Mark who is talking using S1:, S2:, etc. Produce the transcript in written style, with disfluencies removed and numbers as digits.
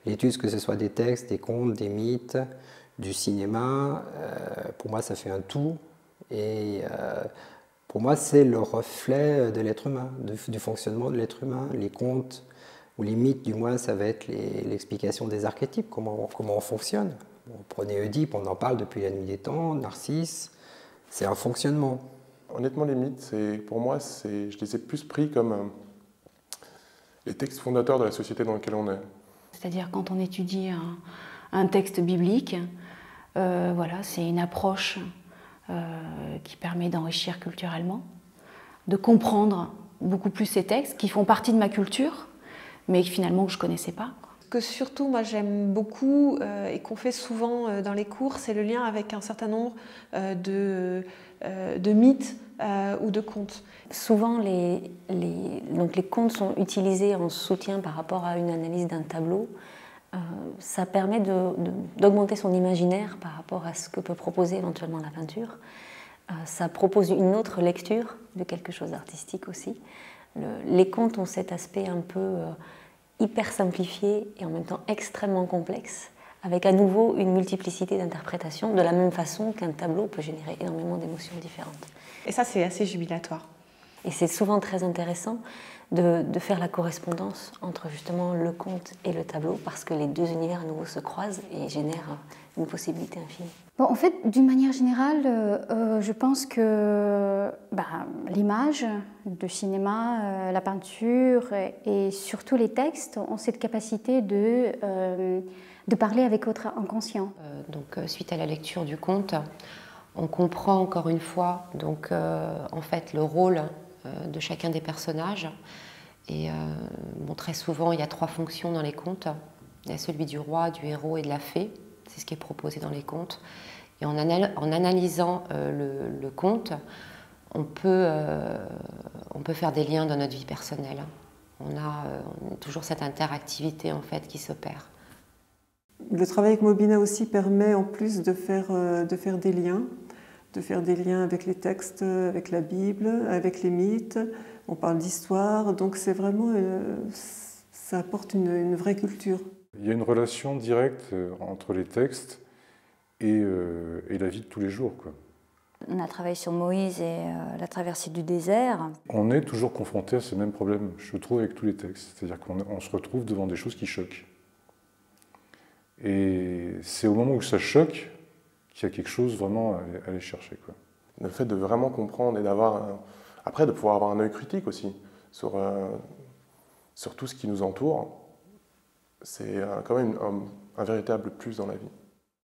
S1: l'étude, que ce soit des textes, des contes, des mythes, du cinéma, pour moi, ça fait un tout. Et pour moi, c'est le reflet de l'être humain, du fonctionnement de l'être humain. Les contes, ou les mythes, du moins, ça va être l'explication des archétypes, comment on fonctionne. Bon, prenez Oedipe, on en parle depuis la nuit des temps, Narcisse, c'est un fonctionnement.
S2: Honnêtement, les mythes, pour moi, je les ai plus pris comme les textes fondateurs de la société dans laquelle on est.
S3: C'est-à-dire quand on étudie un texte biblique, voilà, c'est une approche qui permet d'enrichir culturellement, de comprendre beaucoup plus ces textes qui font partie de ma culture, mais finalement que je ne connaissais pas.
S4: Ce que surtout moi j'aime beaucoup et qu'on fait souvent dans les cours, c'est le lien avec un certain nombre de mythes ou de contes.
S5: Souvent les contes sont utilisés en soutien par rapport à une analyse d'un tableau. Ça permet d'augmenter son imaginaire par rapport à ce que peut proposer éventuellement la peinture. Ça propose une autre lecture de quelque chose d'artistique aussi. Les contes ont cet aspect un peu hyper simplifié et en même temps extrêmement complexe, avec à nouveau une multiplicité d'interprétations, de la même façon qu'un tableau peut générer énormément d'émotions différentes.
S4: Et ça, c'est assez jubilatoire.
S5: Et c'est souvent très intéressant de faire la correspondance entre justement le conte et le tableau, parce que les deux univers à nouveau se croisent et génèrent une possibilité infinie.
S6: Bon, en fait, d'une manière générale, je pense que l'image, le cinéma, la peinture et surtout les textes ont cette capacité de parler avec votre inconscient.
S7: Suite à la lecture du conte, on comprend encore une fois en fait le rôle de chacun des personnages. Et très souvent, il y a trois fonctions dans les contes. Il y a celui du roi, du héros et de la fée. C'est ce qui est proposé dans les contes. Et en analysant le conte, on peut faire des liens dans notre vie personnelle. On a toujours cette interactivité en fait qui s'opère.
S8: Le travail avec Mobina aussi permet en plus de faire des liens. De faire des liens avec les textes, avec la Bible, avec les mythes. On parle d'histoire, donc c'est vraiment, ça apporte une vraie culture.
S9: Il y a une relation directe entre les textes et la vie de tous les jours, quoi.
S10: On a travaillé sur Moïse et la traversée du désert.
S9: On est toujours confronté à ces mêmes problèmes, je trouve, avec tous les textes. C'est-à-dire qu'on se retrouve devant des choses qui choquent. Et c'est au moment où ça choque qu'il y a quelque chose vraiment à aller chercher, quoi.
S2: Le fait de vraiment comprendre et après de pouvoir avoir un œil critique aussi sur tout ce qui nous entoure, c'est quand même un véritable plus dans la vie.